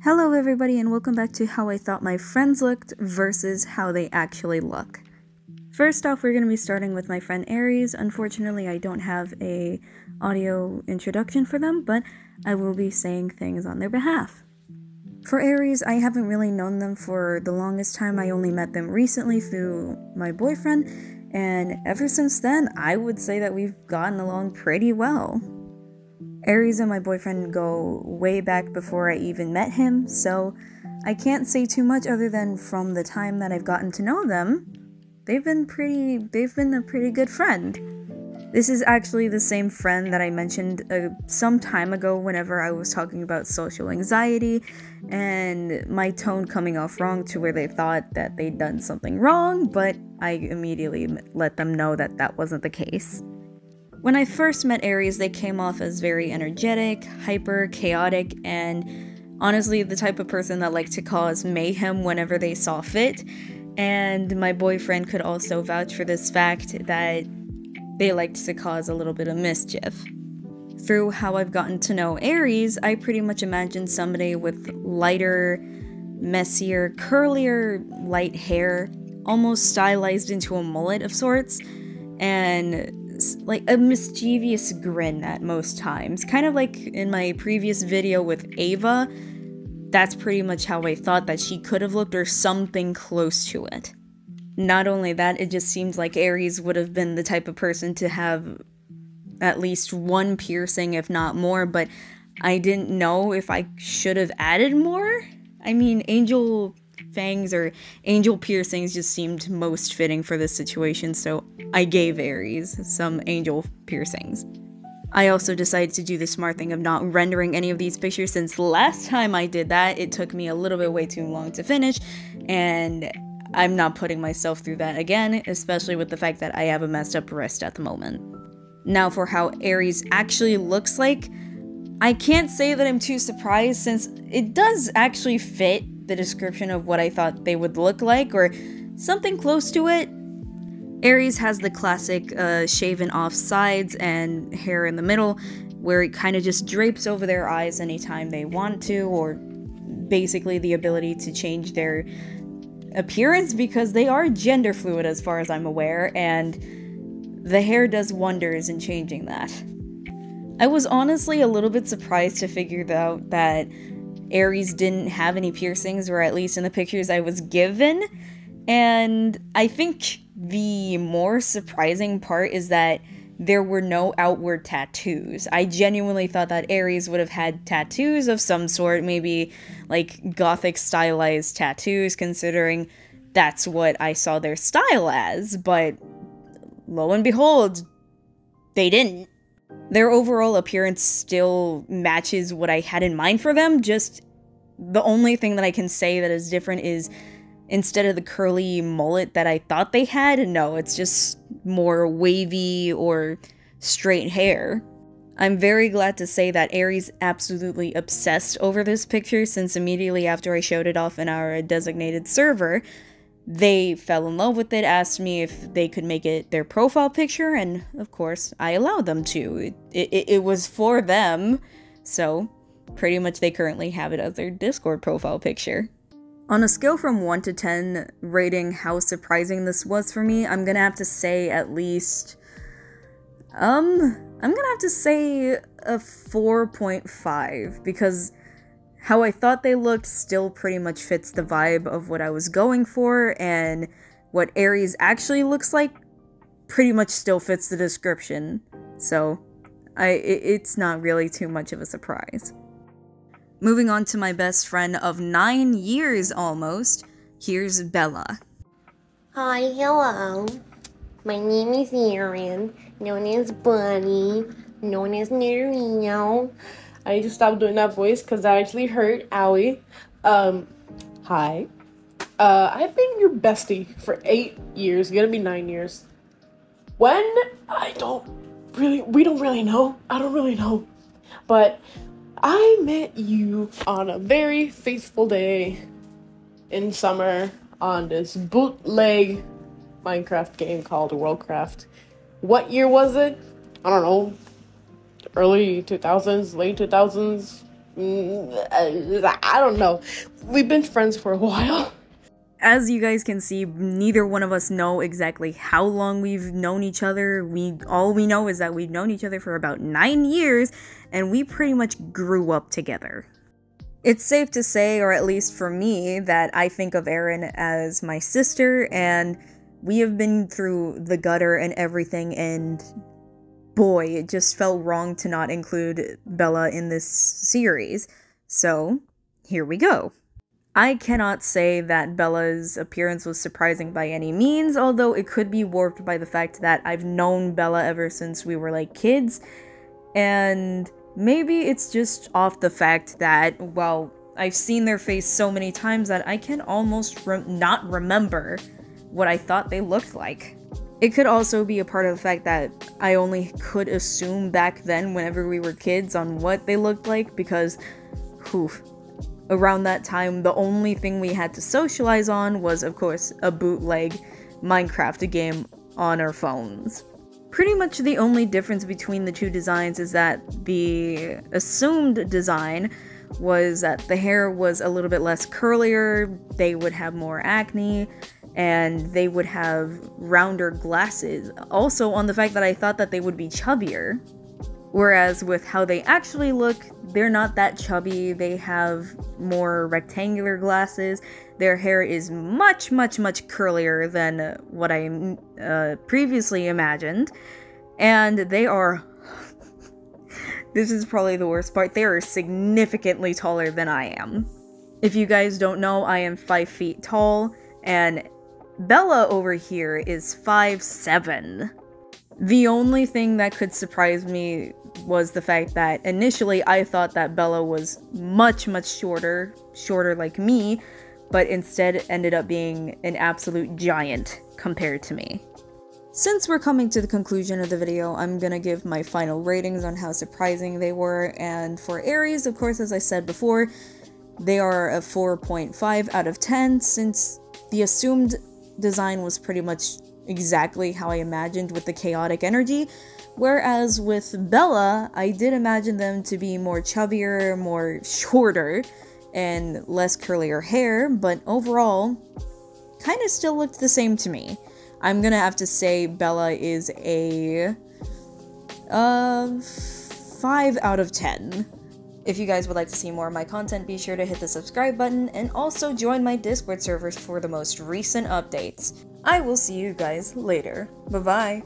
Hello everybody and welcome back to how I thought my friends looked versus how they actually look. First off, we're going to be starting with my friend Aries. Unfortunately, I don't have a audio introduction for them, but I will be saying things on their behalf. For Aries, I haven't really known them for the longest time. I only met them recently through my boyfriend, and ever since then, I would say that we've gotten along pretty well. Aries and my boyfriend go way back before I even met him, so I can't say too much other than from the time that I've gotten to know them, they've been a pretty good friend. This is actually the same friend that I mentioned some time ago whenever I was talking about social anxiety and my tone coming off wrong to where they thought that they'd done something wrong, but I immediately let them know that that wasn't the case. When I first met Aries, they came off as very energetic, hyper, chaotic, and honestly the type of person that liked to cause mayhem whenever they saw fit. And my boyfriend could also vouch for this fact that they liked to cause a little bit of mischief. Through how I've gotten to know Aries, I pretty much imagined somebody with lighter, messier, curlier, light hair, almost stylized into a mullet of sorts, and like a mischievous grin at most times. Kind of like in my previous video with Ava, that's pretty much how I thought that she could have looked, or something close to it. Not only that, it just seems like Aries would have been the type of person to have at least one piercing, if not more, but I didn't know if I should have added more. I mean, angel fangs or angel piercings just seemed most fitting for this situation, so I gave Aries some angel piercings. I also decided to do the smart thing of not rendering any of these pictures, since last time I did that, it took me a little bit way too long to finish, and I'm not putting myself through that again, especially with the fact that I have a messed up wrist at the moment. Now for how Aries actually looks like, I can't say that I'm too surprised, since it does actually fit the description of what I thought they would look like, or something close to it. Aries has the classic shaven off sides and hair in the middle, where it kind of just drapes over their eyes anytime they want to, or basically the ability to change their appearance, because they are gender fluid as far as I'm aware, and the hair does wonders in changing that. I was honestly a little bit surprised to figure out that Aries didn't have any piercings, or at least in the pictures I was given, and I think the more surprising part is that there were no outward tattoos. I genuinely thought that Aries would have had tattoos of some sort, maybe like gothic stylized tattoos, considering that's what I saw their style as, but lo and behold, they didn't. Their overall appearance still matches what I had in mind for them, just the only thing that I can say that is different is instead of the curly mullet that I thought they had, no, it's just more wavy or straight hair. I'm very glad to say that Aries absolutely obsessed over this picture, since immediately after I showed it off in our designated server, they fell in love with it, asked me if they could make it their profile picture, and of course, I allowed them to. It was for them, so pretty much they currently have it as their Discord profile picture. On a scale from 1 to 10, rating how surprising this was for me, I'm gonna have to say at least, I'm gonna have to say a 4.5, because how I thought they looked still pretty much fits the vibe of what I was going for, and what Aries actually looks like pretty much still fits the description, so it's not really too much of a surprise. Moving on to my best friend of 9 years almost, here's Bella. Hi, hello. My name is Aaron, known as Bunny, known as Nerino. I need to stop doing that voice because that actually hurt. Owie. Hi. I've been your bestie for 8 years, gonna be 9 years. When? We don't really know. I don't really know. But I met you on a very faithful day in summer on this bootleg Minecraft game called Worldcraft. What year was it? I don't know. Early 2000s, late 2000s, I don't know. We've been friends for a while. As you guys can see, neither one of us know exactly how long we've known each other. All we know is that we've known each other for about 9 years, and we pretty much grew up together. It's safe to say, or at least for me, that I think of Erin as my sister, and we have been through the gutter and everything, and boy, it just felt wrong to not include Bella in this series. So, here we go. I cannot say that Bella's appearance was surprising by any means, although it could be warped by the fact that I've known Bella ever since we were like kids, and maybe it's just off the fact that, well, I've seen their face so many times that I can almost not remember what I thought they looked like. It could also be a part of the fact that I only could assume back then whenever we were kids on what they looked like, because, around that time, the only thing we had to socialize on was, of course, a bootleg Minecraft game on our phones. Pretty much the only difference between the two designs is that the assumed design was that the hair was a little bit less curlier, they would have more acne, and they would have rounder glasses. Also on the fact that I thought that they would be chubbier. Whereas with how they actually look, they're not that chubby, they have more rectangular glasses, their hair is much, much, much curlier than what I previously imagined, and they are, this is probably the worst part, they are significantly taller than I am. If you guys don't know, I am 5 feet tall, and Bella over here is 5'7". The only thing that could surprise me was the fact that initially I thought that Bella was much, much shorter like me, but instead ended up being an absolute giant compared to me. Since we're coming to the conclusion of the video, I'm gonna give my final ratings on how surprising they were, and for Aries, of course, as I said before, they are a 4.5 out of 10, since the assumed design was pretty much exactly how I imagined with the chaotic energy, whereas with Bella, I did imagine them to be more chubbier, more shorter, and less curlier hair, but overall, kind of still looked the same to me. I'm gonna have to say Bella is a 5 out of 10. If you guys would like to see more of my content, be sure to hit the subscribe button, and also join my Discord servers for the most recent updates. I will see you guys later. Bye-bye.